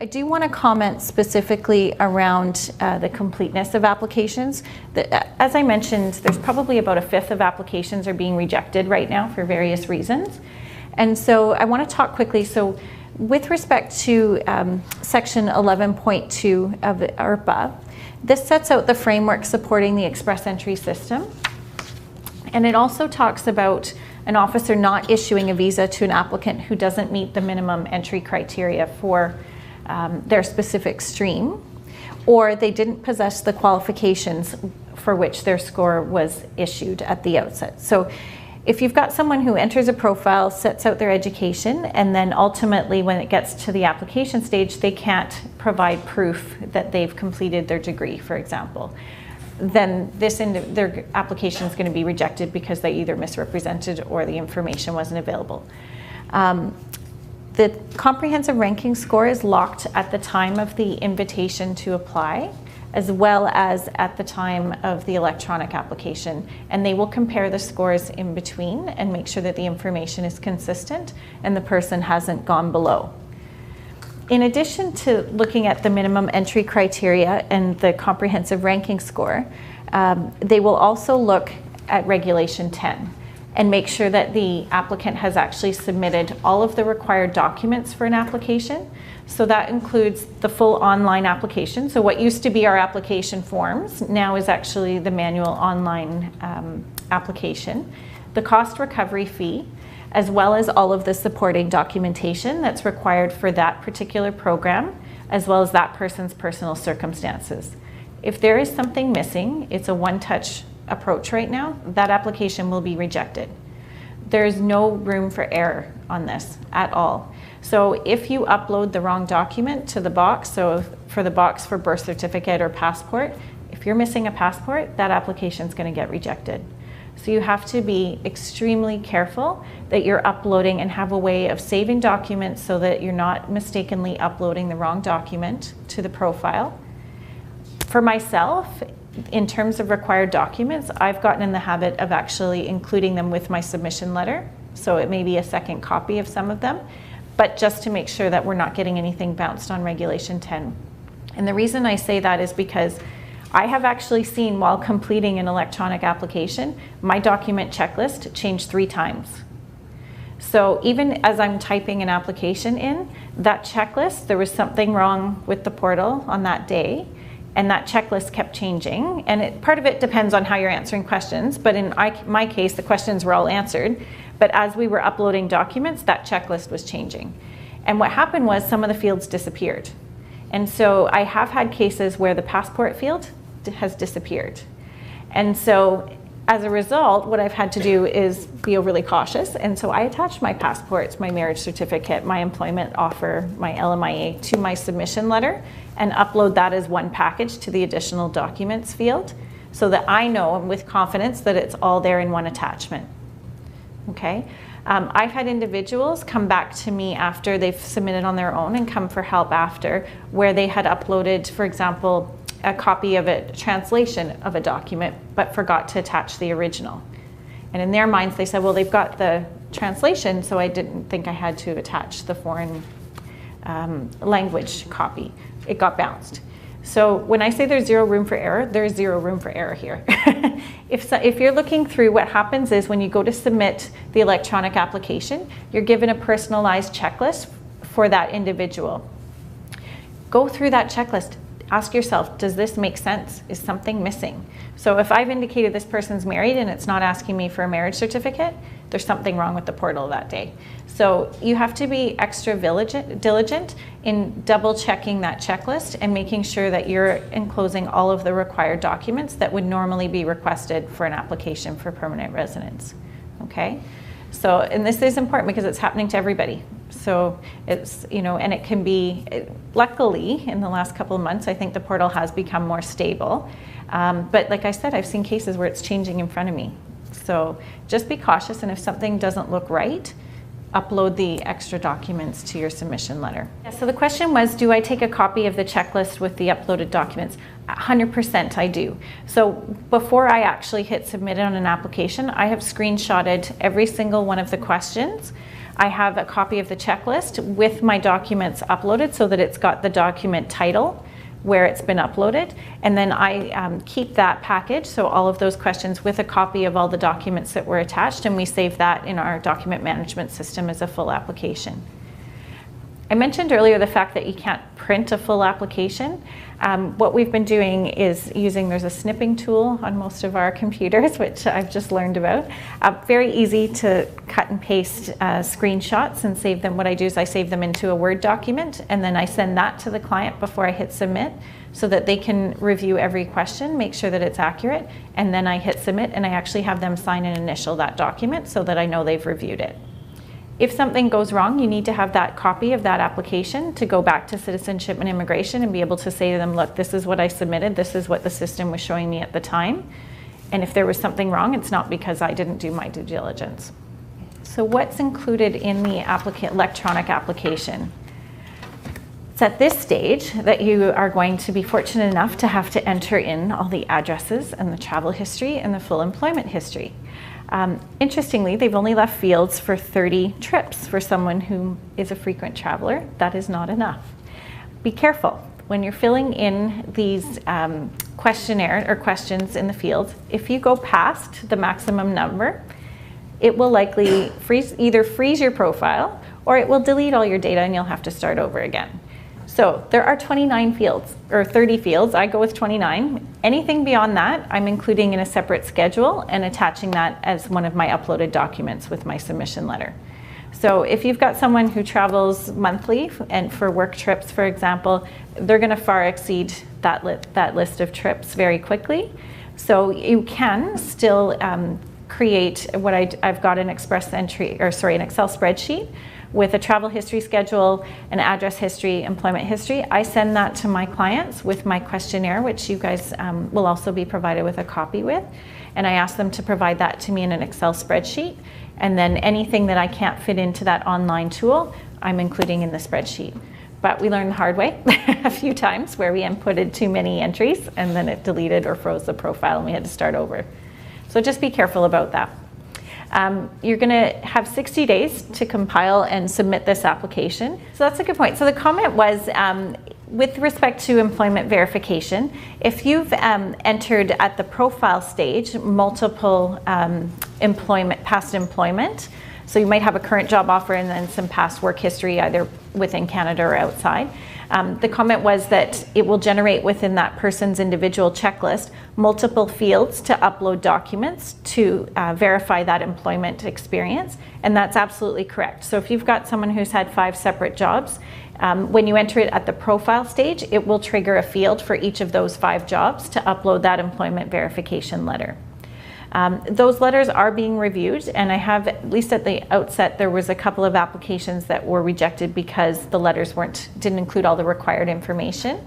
I do want to comment specifically around the completeness of applications. As I mentioned, there's probably about a fifth of applications are being rejected right now for various reasons. And so I want to talk quickly. So with respect to section 11.2 of the ARPA, this sets out the framework supporting the express entry system. And it also talks about an officer not issuing a visa to an applicant who doesn't meet the minimum entry criteria for their specific stream, or they didn't possess the qualifications for which their score was issued at the outset. So if you've got someone who enters a profile, sets out their education, and then ultimately when it gets to the application stage, they can't provide proof that they've completed their degree, for example, then their application is going to be rejected because they either misrepresented or the information wasn't available. The comprehensive ranking score is locked at the time of the invitation to apply, as well as at the time of the electronic application. And they will compare the scores in between and make sure that the information is consistent and the person hasn't gone below. In addition to looking at the minimum entry criteria and the comprehensive ranking score, they will also look at Regulation 10 and make sure that the applicant has actually submitted all of the required documents for an application. So that includes the full online application. So what used to be our application forms now is actually the manual online application, the cost recovery fee, as well as all of the supporting documentation that's required for that particular program, as well as that person's personal circumstances. If there is something missing, it's a one-touch approach right now, that application will be rejected. There's no room for error on this at all. So if you upload the wrong document to the box, so for the box for birth certificate or passport, if you're missing a passport, that application is going to get rejected. So you have to be extremely careful that you're uploading and have a way of saving documents so that you're not mistakenly uploading the wrong document to the profile. For myself, in terms of required documents, I've gotten in the habit of actually including them with my submission letter. So it may be a second copy of some of them, but just to make sure that we're not getting anything bounced on Regulation 10. And the reason I say that is because I have actually seen, while completing an electronic application, my document checklist changed 3 times. So even as I'm typing an application in, that checklist, there was something wrong with the portal on that day, and that checklist kept changing. And part of it depends on how you're answering questions, but in my case, the questions were all answered. But as we were uploading documents, that checklist was changing. And what happened was some of the fields disappeared. And so I have had cases where the passport field has disappeared. And so as a result, what I've had to do is be overly cautious. And so I attached my passports, my marriage certificate, my employment offer, my LMIA to my submission letter and upload that as one package to the additional documents field so that I know with confidence that it's all there in one attachment. Okay. I've had individuals come back to me after they've submitted on their own and come for help after, where they had uploaded, for example, a copy of a translation of a document, but forgot to attach the original. And in their minds, they said, well, they've got the translation, so I didn't think I had to attach the foreign language copy. It got bounced. So when I say there's zero room for error, there's zero room for error here. If you're looking through, what happens is when you go to submit the electronic application, you're given a personalized checklist for that individual. Go through that checklist. Ask yourself, does this make sense? Is something missing? So if I've indicated this person's married and it's not asking me for a marriage certificate, there's something wrong with the portal that day. So you have to be extra diligent in double checking that checklist and making sure that you're enclosing all of the required documents that would normally be requested for an application for permanent residence. Okay? So, and this is important because it's happening to everybody. So it's, and it can be, luckily in the last couple of months, I think the portal has become more stable. But like I said, I've seen cases where it's changing in front of me. So just be cautious, and if something doesn't look right, upload the extra documents to your submission letter. Yeah, so the question was, do I take a copy of the checklist with the uploaded documents? 100% I do. So before I actually hit submit on an application, I have screenshotted every single one of the questions. I have a copy of the checklist with my documents uploaded so that it's got the document title where it's been uploaded, and then I keep that package, so all of those questions, with a copy of all the documents that were attached, and we save that in our document management system as a full application. I mentioned earlier the fact that you can't print a full application. What we've been doing is there's a snipping tool on most of our computers, which I've just learned about. Very easy to cut and paste screenshots and save them. What I do is I save them into a Word document, and then I send that to the client before I hit submit so that they can review every question, make sure that it's accurate, and then I hit submit, and I actually have them sign and initial that document so that I know they've reviewed it. If something goes wrong, you need to have that copy of that application to go back to Citizenship and Immigration and be able to say to them, look, this is what I submitted, this is what the system was showing me at the time. And if there was something wrong, it's not because I didn't do my due diligence. So what's included in the electronic application? It's at this stage that you are going to be fortunate enough to have to enter in all the addresses and the travel history and the full employment history. Interestingly, they've only left fields for 30 trips for someone who is a frequent traveler. That is not enough. Be careful when you're filling in these questionnaire or questions in the fields. If you go past the maximum number, it will likely either freeze your profile or it will delete all your data and you'll have to start over again. So there are 29 fields, or 30 fields. I go with 29. Anything beyond that, I'm including in a separate schedule and attaching that as one of my uploaded documents with my submission letter. So if you've got someone who travels monthly and for work trips, for example, they're going to far exceed that list of trips very quickly. So you can still create what I've got an Excel spreadsheet with a travel history schedule, an address history, employment history. I send that to my clients with my questionnaire, which you guys will also be provided with a copy with. And I ask them to provide that to me in an Excel spreadsheet. And then anything that I can't fit into that online tool, I'm including in the spreadsheet. But we learned the hard way a few times where we inputted too many entries and then it deleted or froze the profile and we had to start over. So just be careful about that. You're going to have 60 days to compile and submit this application. So that's a good point. So the comment was, with respect to employment verification, if you've entered at the profile stage multiple past employment, so you might have a current job offer and then some past work history either within Canada or outside. The comment was that it will generate within that person's individual checklist multiple fields to upload documents to verify that employment experience, and that's absolutely correct. So if you've got someone who's had 5 separate jobs, when you enter it at the profile stage, it will trigger a field for each of those 5 jobs to upload that employment verification letter. Those letters are being reviewed, and I have, at least at the outset, there was a couple of applications that were rejected because the letters didn't include all the required information.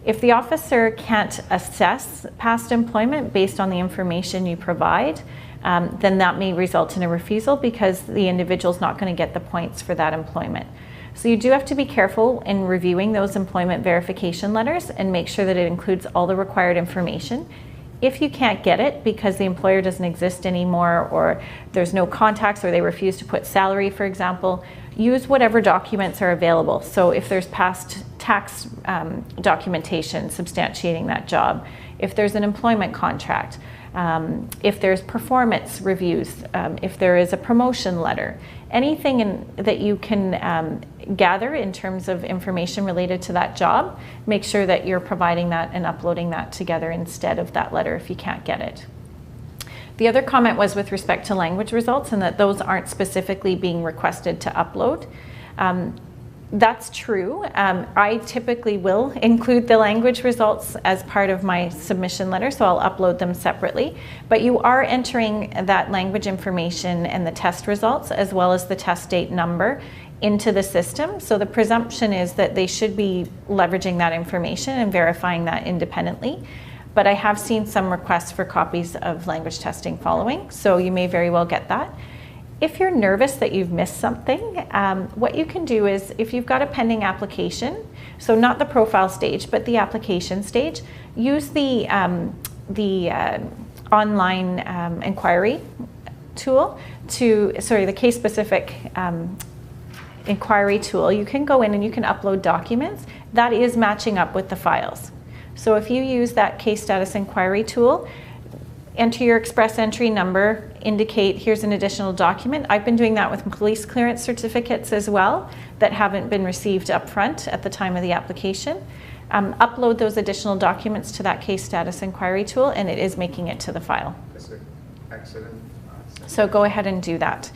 If the officer can't assess past employment based on the information you provide, then that may result in a refusal because the individual's not going to get the points for that employment. So you do have to be careful in reviewing those employment verification letters and make sure that it includes all the required information. If you can't get it because the employer doesn't exist anymore or there's no contacts or they refuse to put salary, for example, use whatever documents are available. So if there's past tax documentation substantiating that job, if there's an employment contract, if there's performance reviews, if there is a promotion letter, anything that you can gather in terms of information related to that job, make sure that you're providing that and uploading that together instead of that letter if you can't get it. The other comment was with respect to language results and that those aren't specifically being requested to upload. That's true. I typically will include the language results as part of my submission letter, so I'll upload them separately. But you are entering that language information and the test results as well as the test date number into the system. So the presumption is that they should be leveraging that information and verifying that independently. But I have seen some requests for copies of language testing following, so you may very well get that. If you're nervous that you've missed something, what you can do is, if you've got a pending application, so not the profile stage, but the application stage, use the online inquiry tool the case-specific inquiry tool, you can go in and you can upload documents that is matching up with the files. So if you use that case status inquiry tool, enter your express entry number, indicate here's an additional document. I've been doing that with police clearance certificates as well that haven't been received up front at the time of the application. Upload those additional documents to that case status inquiry tool, and it is making it to the file. Excellent. So go ahead and do that.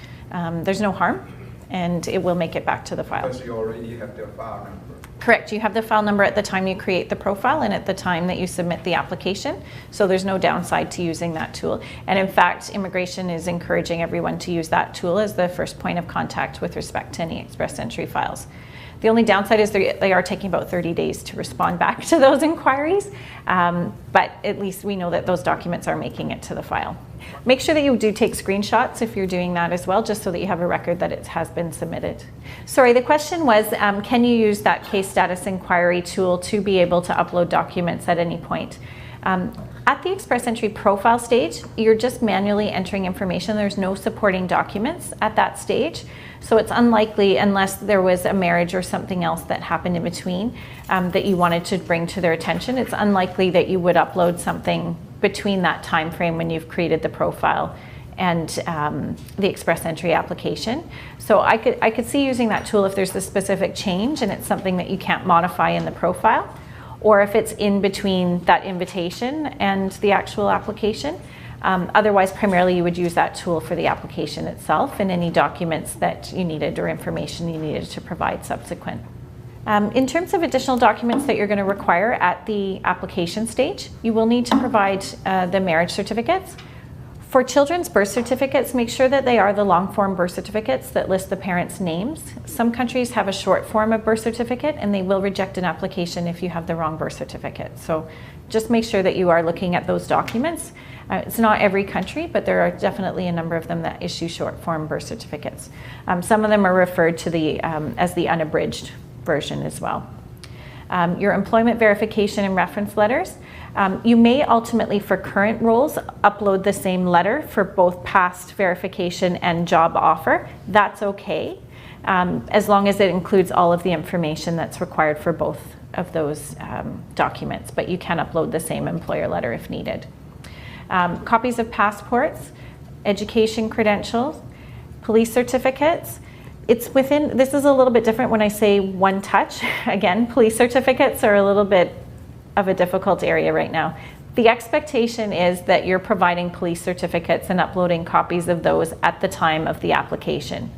There's no harm, and it will make it back to the file. Because you already have the file number. Correct. You have the file number at the time you create the profile and at the time that you submit the application. So there's no downside to using that tool. And in fact, immigration is encouraging everyone to use that tool as the first point of contact with respect to any express entry files. The only downside is they are taking about 30 days to respond back to those inquiries, but at least we know that those documents are making it to the file. Make sure that you do take screenshots if you're doing that as well, just so that you have a record that it has been submitted. Sorry, the question was, can you use that case status inquiry tool to be able to upload documents at any point? At the express entry profile stage, you're just manually entering information. There's no supporting documents at that stage. So it's unlikely, unless there was a marriage or something else that happened in between that you wanted to bring to their attention, it's unlikely that you would upload something between that time frame when you've created the profile and the express entry application. So I could see using that tool if there's a specific change and it's something that you can't modify in the profile, or if it's in between that invitation and the actual application. Otherwise, primarily you would use that tool for the application itself and any documents that you needed or information you needed to provide subsequent. In terms of additional documents that you're going to require at the application stage, you will need to provide the marriage certificates. For children's birth certificates, make sure that they are the long form birth certificates that list the parents' names. Some countries have a short form of birth certificate and they will reject an application if you have the wrong birth certificate. So just make sure that you are looking at those documents. It's not every country, but there are definitely a number of them that issue short form birth certificates. Some of them are referred to as the unabridged version as well. Your employment verification and reference letters. You may ultimately, for current roles, upload the same letter for both past verification and job offer. That's okay, as long as it includes all of the information that's required for both of those documents, but you can upload the same employer letter if needed. Copies of passports, education credentials, police certificates. This is a little bit different when I say one touch. Again, police certificates are a little bit of a difficult area right now. The expectation is that you're providing police certificates and uploading copies of those at the time of the application.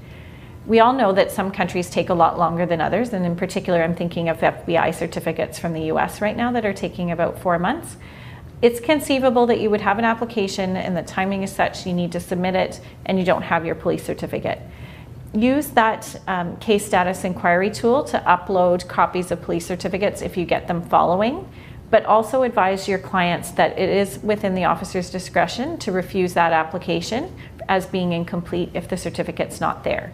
We all know that some countries take a lot longer than others, and in particular I'm thinking of FBI certificates from the US right now that are taking about 4 months. It's conceivable that you would have an application and the timing is such you need to submit it and you don't have your police certificate. Use that case status inquiry tool to upload copies of police certificates if you get them following, but also advise your clients that it is within the officer's discretion to refuse that application as being incomplete if the certificate's not there.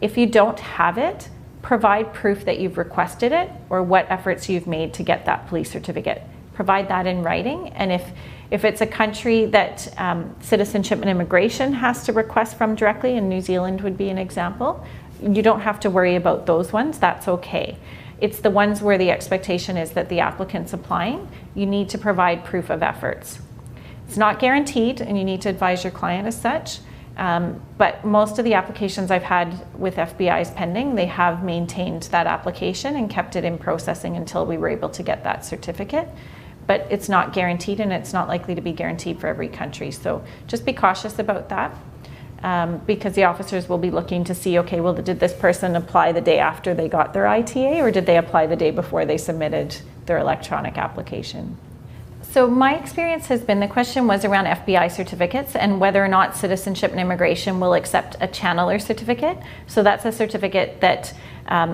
If you don't have it, provide proof that you've requested it or what efforts you've made to get that police certificate. Provide that in writing, and if it's a country that Citizenship and Immigration has to request from directly, and New Zealand would be an example, you don't have to worry about those ones, that's okay. It's the ones where the expectation is that the applicant's applying, you need to provide proof of efforts. It's not guaranteed, and you need to advise your client as such, but most of the applications I've had with FBI's pending, they have maintained that application and kept it in processing until we were able to get that certificate. But it's not guaranteed, and it's not likely to be guaranteed for every country. So just be cautious about that, because the officers will be looking to see, okay, well, did this person apply the day after they got their ITA, or did they apply the day before they submitted their electronic application? So my experience has been, the question was around FBI certificates and whether or not Citizenship and Immigration will accept a channeler certificate. So that's a certificate that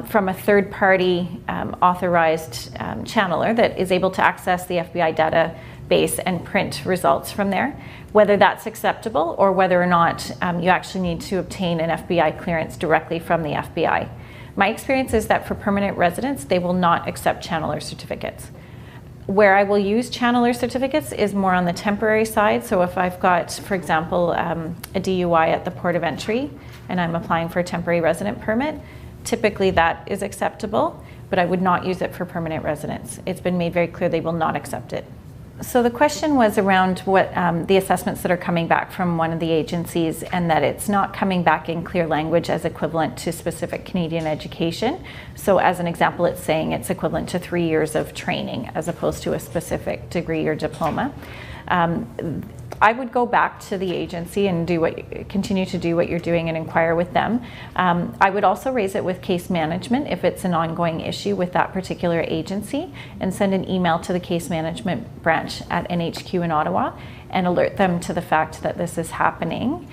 from a third-party authorized channeler that is able to access the FBI database and print results from there. Whether that's acceptable or whether or not you actually need to obtain an FBI clearance directly from the FBI. My experience is that for permanent residents, they will not accept channeler certificates. Where I will use channeler certificates is more on the temporary side. So if I've got, for example, a DUI at the port of entry and I'm applying for a temporary resident permit, typically that is acceptable, but I would not use it for permanent residents. It's been made very clear they will not accept it. So the question was around what the assessments that are coming back from one of the agencies, and that it's not coming back in clear language as equivalent to specific Canadian education. So as an example, it's saying it's equivalent to 3 years of training as opposed to a specific degree or diploma. I would go back to the agency and continue to do what you're doing and inquire with them. I would also raise it with case management if it's an ongoing issue with that particular agency, and send an email to the case management branch at NHQ in Ottawa and alert them to the fact that this is happening,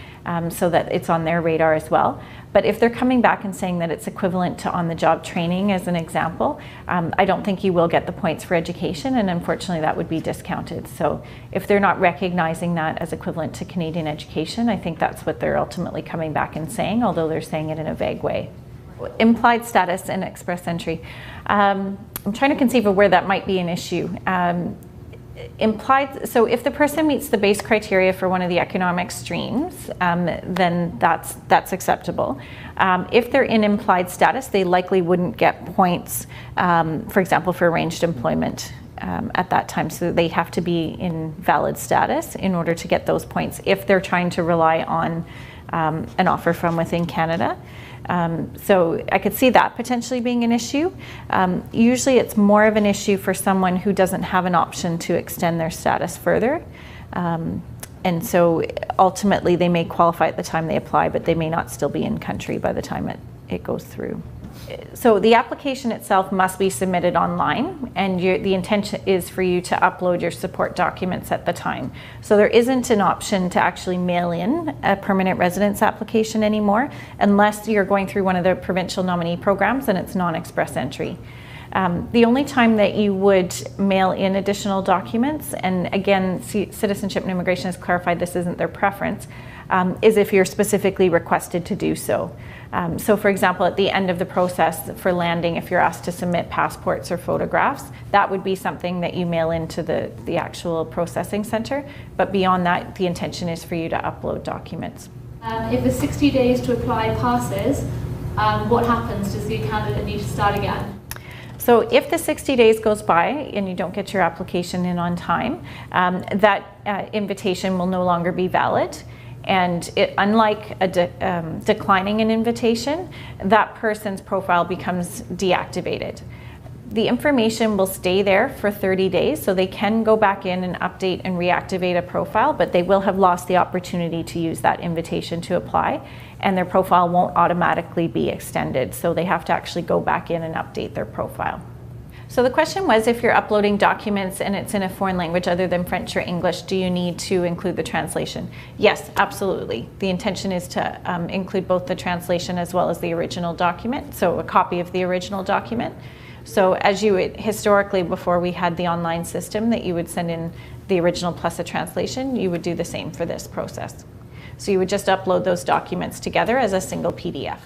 so that it's on their radar as well. But if they're coming back and saying that it's equivalent to on-the-job training, as an example, I don't think you will get the points for education, and unfortunately that would be discounted. So if they're not recognizing that as equivalent to Canadian education, I think that's what they're ultimately coming back and saying, although they're saying it in a vague way. Implied status and express entry. I'm trying to conceive of where that might be an issue. So if the person meets the base criteria for one of the economic streams, then that's acceptable. If they're in implied status, they likely wouldn't get points, for example, for arranged employment at that time. So they have to be in valid status in order to get those points if they're trying to rely on an offer from within Canada. So I could see that potentially being an issue. Usually it's more of an issue for someone who doesn't have an option to extend their status further. And so ultimately they may qualify at the time they apply, but they may not still be in country by the time it goes through. So the application itself must be submitted online, and the intention is for you to upload your support documents at the time. So there isn't an option to actually mail in a permanent residence application anymore, unless you're going through one of the provincial nominee programs and it's non-express entry. The only time that you would mail in additional documents, and again, Citizenship and Immigration has clarified this isn't their preference, is if you're specifically requested to do so. So for example, at the end of the process for landing, if you're asked to submit passports or photographs, that would be something that you mail into the actual processing center. But beyond that, the intention is for you to upload documents. If the 60 days to apply passes, what happens? Does the candidate need to start again? So if the 60 days goes by and you don't get your application in on time, that invitation will no longer be valid. And unlike declining an invitation, that person's profile becomes deactivated. The information will stay there for 30 days, so they can go back in and update and reactivate a profile, but they will have lost the opportunity to use that invitation to apply, and their profile won't automatically be extended, so they have to actually go back in and update their profile. So the question was, if you're uploading documents and it's in a foreign language other than French or English, do you need to include the translation? Yes, absolutely. The intention is to include both the translation as well as the original document, so a copy of the original document. So as you would, historically, before we had the online system that you would send in the original plus a translation, you would do the same for this process. So you would just upload those documents together as a single PDF.